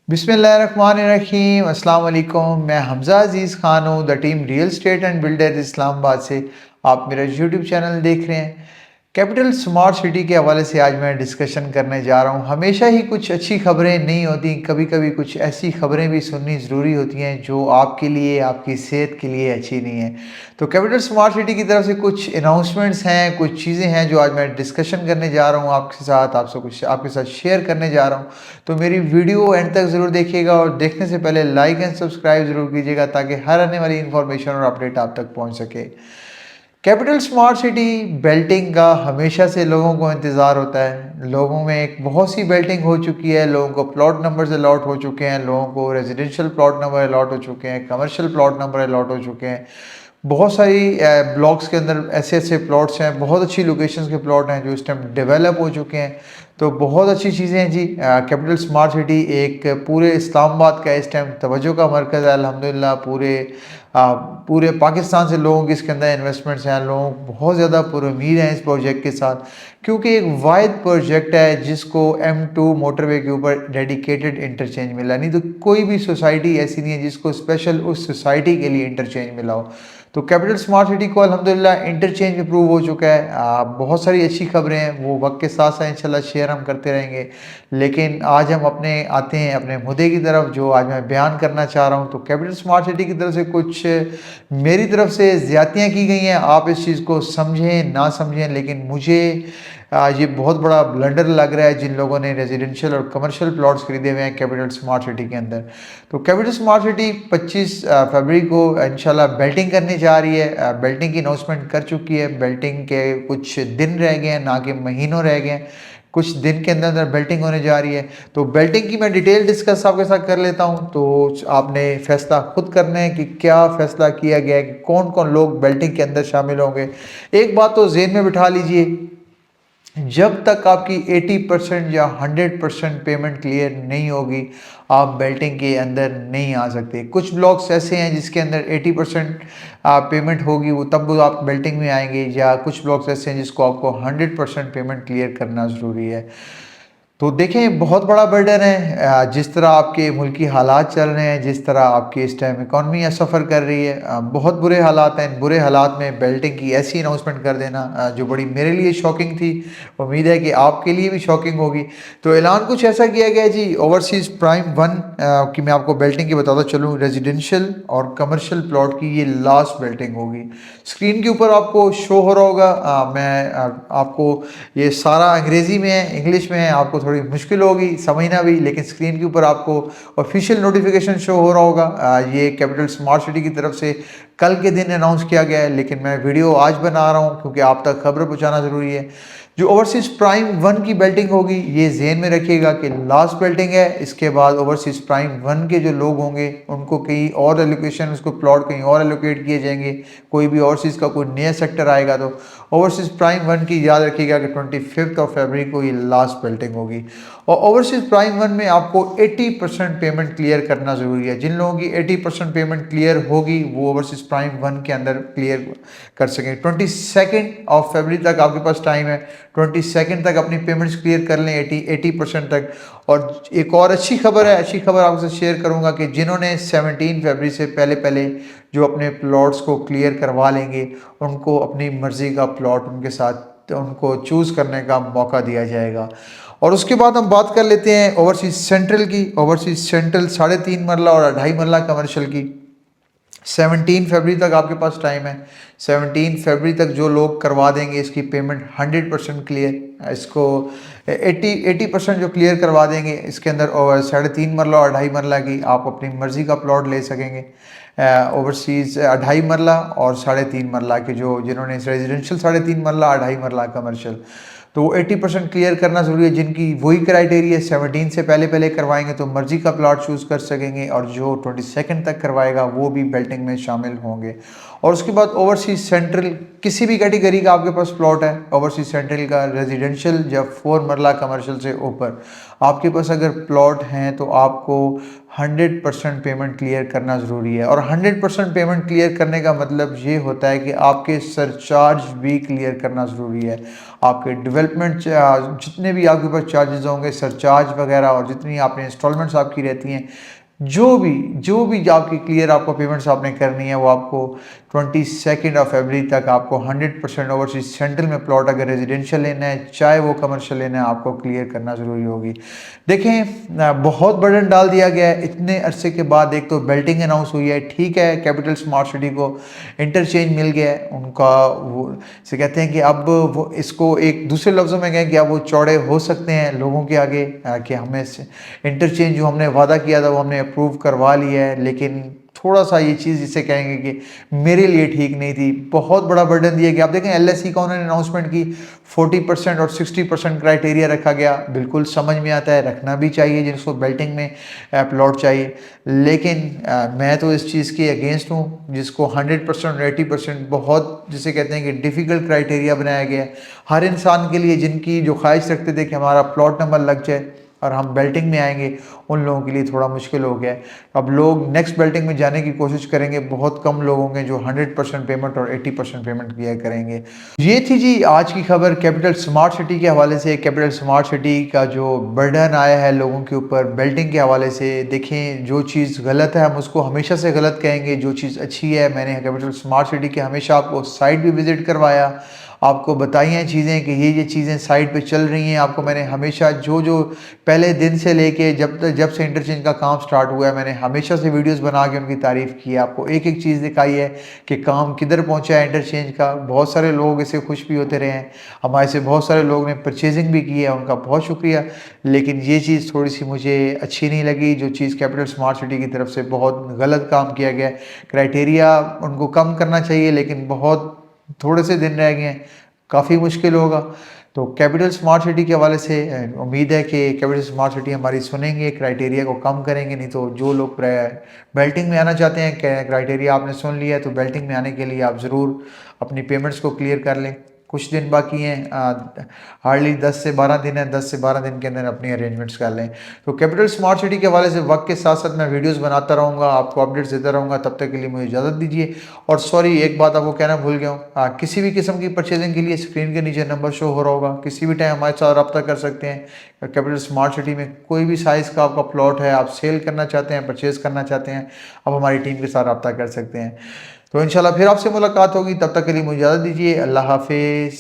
बिस्मिल्लाहिर्रहमानिर्रहीम अस्सलाम वालेकुम। मैं हमज़ा अज़ीज़ ख़ान हूँ the team real estate and builder Islamabad से। आप मेरा यूट्यूब चैनल देख रहे हैं। कैपिटल स्मार्ट सिटी के हवाले से आज मैं डिस्कशन करने जा रहा हूँ। हमेशा ही कुछ अच्छी खबरें नहीं होती, कभी-कभी कुछ ऐसी खबरें भी सुननी ज़रूरी होती हैं जो आपके लिए, आपकी सेहत के लिए अच्छी नहीं है। तो कैपिटल स्मार्ट सिटी की तरफ से कुछ अनाउंसमेंट्स हैं, कुछ चीज़ें हैं जो आज मैं डिस्कशन करने जा रहा हूँ आपके साथ, आपसे कुछ आपके साथ शेयर करने जा रहा हूँ। तो मेरी वीडियो एंड तक ज़रूर देखिएगा और देखने से पहले लाइक एंड सब्सक्राइब ज़रूर कीजिएगा ताकि हर आने वाली इन्फॉर्मेशन और अपडेट आप तक पहुँच सके। कैपिटल स्मार्ट सिटी बेल्टिंग का हमेशा से लोगों को इंतज़ार होता है। लोगों में एक बहुत सी बेल्टिंग हो चुकी है, लोगों को प्लॉट नंबर्स अलॉट हो चुके हैं, लोगों को रेजिडेंशियल प्लॉट नंबर अलॉट हो चुके हैं, कमर्शियल प्लॉट नंबर अलॉट हो चुके हैं। बहुत सारी ब्लॉक्स के अंदर ऐसे-ऐसे प्लॉट्स हैं, बहुत अच्छी लोकेशंस के प्लॉट हैं जो इस टाइम डेवलप हो चुके हैं। तो बहुत अच्छी चीज़ें हैं जी। कैपिटल स्मार्ट सिटी एक पूरे इस्लामाबाद का इस टाइम तवज्जो का मरकज़ है अल्हम्दुलिल्लाह। पूरे पाकिस्तान से लोगों की इसके अंदर इन्वेस्टमेंट्स हैं, लोग बहुत ज़्यादा पुरुमीद हैं इस प्रोजेक्ट के साथ क्योंकि एक वाहिद प्रोजेक्ट है जिसको M2 मोटरवे के ऊपर डेडिकेटेड इंटरचेंज मिला। नहीं तो कोई भी सोसाइटी ऐसी नहीं है जिसको स्पेशल उस सोसाइटी के लिए इंटरचेंज मिला हो। तो कैपिटल स्मार्ट सिटी को अल्हम्दुलिल्लाह इंटरचेंज अप्रूव हो चुका है। बहुत सारी अच्छी खबरें हैं, वो वक्त के साथ साथ इंशाल्लाह शेयर हम करते रहेंगे। लेकिन आज हम आते हैं अपने मुद्दे की तरफ जो आज मैं बयान करना चाह रहा हूँ। तो कैपिटल स्मार्ट सिटी की तरफ से कुछ मेरी तरफ से ज़्यादतियाँ की गई हैं। आप इस चीज़ को समझें ना समझें, लेकिन मुझे ये बहुत बड़ा ब्लंडर लग रहा है जिन लोगों ने रेजिडेंशियल और कमर्शियल प्लॉट्स खरीदे हुए हैं कैपिटल स्मार्ट सिटी के अंदर। तो कैपिटल स्मार्ट सिटी 25 फरवरी को इंशाल्लाह बेल्टिंग करने जा रही है। बेल्टिंग की अनाउंसमेंट कर चुकी है। बेल्टिंग के कुछ दिन रह गए हैं, ना कि महीनों रह गए हैं। कुछ दिन के अंदर अंदर बेल्टिंग होने जा रही है। तो बेल्टिंग की मैं डिटेल डिस्कस आपके साथ कर लेता हूँ। तो आपने फैसला खुद करना है कि क्या फैसला किया गया है कि कौन कौन लोग बेल्टिंग के अंदर शामिल होंगे। एक बात तो जेहन में बिठा लीजिए, जब तक आपकी 80% या 100% पेमेंट क्लियर नहीं होगी, आप बेल्टिंग के अंदर नहीं आ सकते। कुछ ब्लॉक्स ऐसे हैं जिसके अंदर 80% पेमेंट होगी, वो तब वो आप बेल्टिंग में आएंगे, या कुछ ब्लॉक्स ऐसे हैं जिसको आपको 100% पेमेंट क्लियर करना ज़रूरी है। तो देखें, बहुत बड़ा बर्डन है। जिस तरह आपके मुल्क की हालात चल रहे हैं, जिस तरह आपकी इस टाइम इकॉनमी सफ़र कर रही है, बहुत बुरे हालात हैं। इन बुरे हालात में बेल्टिंग की ऐसी अनाउंसमेंट कर देना जो बड़ी मेरे लिए शॉकिंग थी, उम्मीद है कि आपके लिए भी शॉकिंग होगी। तो ऐलान कुछ ऐसा किया गया जी, ओवरसीज़ प्राइम 1 की मैं आपको बेल्टिंग की बताता चलूँ। रेजिडेंशियल और कमर्शियल प्लॉट की ये लास्ट बेल्टिंग होगी। स्क्रीन के ऊपर आपको शो हो रहा होगा। आपको ये सारा अंग्रेज़ी में है, इंग्लिश में है, आपको थोड़ी मुश्किल होगी समझना भी, लेकिन स्क्रीन के ऊपर आपको ऑफिशियल नोटिफिकेशन शो हो रहा होगा। ये कैपिटल स्मार्ट सिटी की तरफ से कल के दिन अनाउंस किया गया है, लेकिन मैं वीडियो आज बना रहा हूँ क्योंकि आप तक खबर पहुँचाना ज़रूरी है। जो ओवरसीज़ प्राइम 1 की बेल्टिंग होगी, ये जेहन में रखिएगा कि लास्ट बेल्टिंग है। इसके बाद ओवरसीज़ प्राइम 1 के जो लोग होंगे उनको कहीं और एलोकेशन, उसको प्लॉट कहीं और एलोकेट किए जाएंगे। कोई भी ओवरसीज़ का कोई नया सेक्टर आएगा तो ओवरसीज़ प्राइम 1 की याद रखिएगा कि 25 फरवरी को ये लास्ट बेल्टिंग होगी। और ओवरसीज़ प्राइम 1 में आपको 80% पेमेंट क्लियर करना ज़रूरी है। जिन लोगों की 80% पेमेंट क्लियर होगी वो ओवरसीज़ प्राइम 1 के अंदर क्लियर कर सकें। 22 फरवरी तक आपके पास टाइम है। 22 तक अपनी पेमेंट्स क्लियर कर लें 80% तक। और एक और अच्छी खबर है, अच्छी खबर आपसे शेयर करूंगा कि जिन्होंने 17 फरवरी से पहले पहले जो अपने प्लॉट्स को क्लियर करवा लेंगे, उनको अपनी मर्ज़ी का प्लॉट उनके साथ उनको चूज़ करने का मौका दिया जाएगा। और उसके बाद हम बात कर लेते हैं ओवरसीज़ सेंट्रल की। ओवरसीज़ सेंट्रल 3.5 मरला और 2.5 मरला कमर्शियल की 17 फरवरी तक आपके पास टाइम है। 17 फरवरी तक जो लोग करवा देंगे इसकी पेमेंट 100% क्लियर, इसको 80% जो क्लियर करवा देंगे इसके अंदर 3.5 मरला और 2.5 मरला की आप अपनी मर्ज़ी का प्लॉट ले सकेंगे। ओवरसीज़ 2.5 मरला और 3.5 मरला के जो जिन्होंने रेजिडेंशियल 3.5 मरला 2.5 मरला कमर्शियल, तो 80% क्लियर करना ज़रूरी है। जिनकी वही क्राइटेरिया 17 से पहले पहले करवाएंगे तो मर्ज़ी का प्लॉट चूज़ कर सकेंगे, और जो 22 तक करवाएगा वो भी बेल्टिंग में शामिल होंगे। और उसके बाद ओवरसीज़ सेंट्रल किसी भी कैटेगरी का आपके पास प्लॉट है, ओवरसीज सेंट्रल का, रेजिडेंशियल या 4 मरला कमर्शियल से ऊपर आपके पास अगर प्लॉट हैं तो आपको 100% पेमेंट क्लियर करना ज़रूरी है। और 100% पेमेंट क्लियर करने का मतलब ये होता है कि आपके सरचार्ज भी क्लियर करना ज़रूरी है। आपके डेवलपमेंट जितने भी आपके पास चार्जेस होंगे, सरचार्ज वगैरह, और जितनी आपने इंस्टॉलमेंट्स आपकी रहती हैं, जो भी आपकी क्लियर आपको पेमेंट्स आपने करनी है, वो आपको 22 फरवरी तक आपको 100% ओवरसीज सेंट्रल में प्लॉट अगर रेजिडेंशियल लेना है, चाहे वो कमर्शियल लेना है, आपको क्लियर करना ज़रूरी होगी। देखें, बहुत बर्डन डाल दिया गया है इतने अरसे के बाद। एक तो बेल्टिंग अनाउंस हुई है, ठीक है, कैपिटल स्मार्ट सिटी को इंटरचेंज मिल गया है उनका, वो से कहते हैं कि अब वो इसको एक दूसरे लफ्ज़ों में कहें कि अब वो चौड़े हो सकते हैं लोगों के आगे, कि हमें इंटरचेंज जो हमने वादा किया था वो हमने अप्रूव करवा लिया है। लेकिन थोड़ा सा ये चीज़ जिसे कहेंगे कि मेरे लिए ठीक नहीं थी, बहुत बड़ा बर्डन दिया गया। आप देखें एलएससी का उन्होंने अनाउंसमेंट की, 40% और 60% क्राइटेरिया रखा गया। बिल्कुल समझ में आता है, रखना भी चाहिए जिनको बेल्टिंग में प्लॉट चाहिए। लेकिन मैं तो इस चीज़ के अगेंस्ट हूँ जिसको 100% और 80% बहुत जिसे कहते हैं कि डिफ़िकल्ट क्राइटेरिया बनाया गया है हर इंसान के लिए, जिनकी जो ख्वाहिश रखते थे कि हमारा प्लॉट नंबर लग जाए और हम बेल्टिंग में आएंगे, उन लोगों के लिए थोड़ा मुश्किल हो गया है। अब लोग नेक्स्ट बेल्टिंग में जाने की कोशिश करेंगे, बहुत कम लोग होंगे जो 100% पेमेंट और 80% पेमेंट किया करेंगे। ये थी जी आज की खबर कैपिटल स्मार्ट सिटी के हवाले से। कैपिटल स्मार्ट सिटी का जो बर्डन आया है लोगों के ऊपर बेल्टिंग के हवाले से, देखें जो चीज़ गलत है हम उसको हमेशा से गलत कहेंगे, जो चीज़ अच्छी है, मैंने कैपिटल स्मार्ट सिटी के हमेशा आपको साइट भी विज़िट करवाया, आपको बताई हैं चीज़ें कि ये चीज़ें साइट पे चल रही हैं। आपको मैंने हमेशा जो पहले दिन से लेके जब से इंटरचेंज का काम स्टार्ट हुआ है, मैंने हमेशा से वीडियोस बना के उनकी तारीफ़ की है। आपको एक एक चीज़ दिखाई है कि काम किधर पहुंचा है इंटरचेंज का। बहुत सारे लोग इससे खुश भी होते रहे हैं, हमारे से बहुत सारे लोग ने परचेजिंग भी की है, उनका बहुत शुक्रिया। लेकिन ये चीज़ थोड़ी सी मुझे अच्छी नहीं लगी, जो चीज़ कैपिटल स्मार्ट सिटी की तरफ से बहुत गलत काम किया गया। क्राइटेरिया उनको कम करना चाहिए, लेकिन बहुत थोड़े से दिन रह गए हैं, काफ़ी मुश्किल होगा। तो कैपिटल स्मार्ट सिटी के हवाले से उम्मीद है कि कैपिटल स्मार्ट सिटी हमारी सुनेंगे, क्राइटेरिया को कम करेंगे। नहीं तो जो लोग बेल्टिंग में आना चाहते हैं, क्राइटेरिया आपने सुन लिया, तो बेल्टिंग में आने के लिए आप ज़रूर अपनी पेमेंट्स को क्लियर कर लें। कुछ दिन बाकी हैं, हार्डली 10 से 12 दिन है, 10 से 12 दिन के अंदर अपनी अरेंजमेंट्स कर लें। तो कैपिटल स्मार्ट सिटी के हवाले से वक्त के साथ साथ मैं वीडियोस बनाता रहूँगा, आपको अपडेट्स देता रहूँगा। तब तक के लिए मुझे इजाज़त दीजिए। और सॉरी, एक बात आपको कहना भूल गया हूँ, किसी भी किस्म की परचेजिंग के लिए स्क्रीन के नीचे नंबर शो हो रहा होगा, किसी भी टाइम हमारे साथ रब्ता कर सकते हैं। कैपिटल स्मार्ट सिटी में कोई भी साइज़ का आपका प्लॉट है, आप सेल करना चाहते हैं, परचेज़ करना चाहते हैं, आप हमारी टीम के साथ रब्ता कर सकते हैं। तो इंशाल्लाह फिर आपसे मुलाकात होगी, तब तक के लिए मुझे इजाज़त दीजिए। अल्लाह हाफिज़।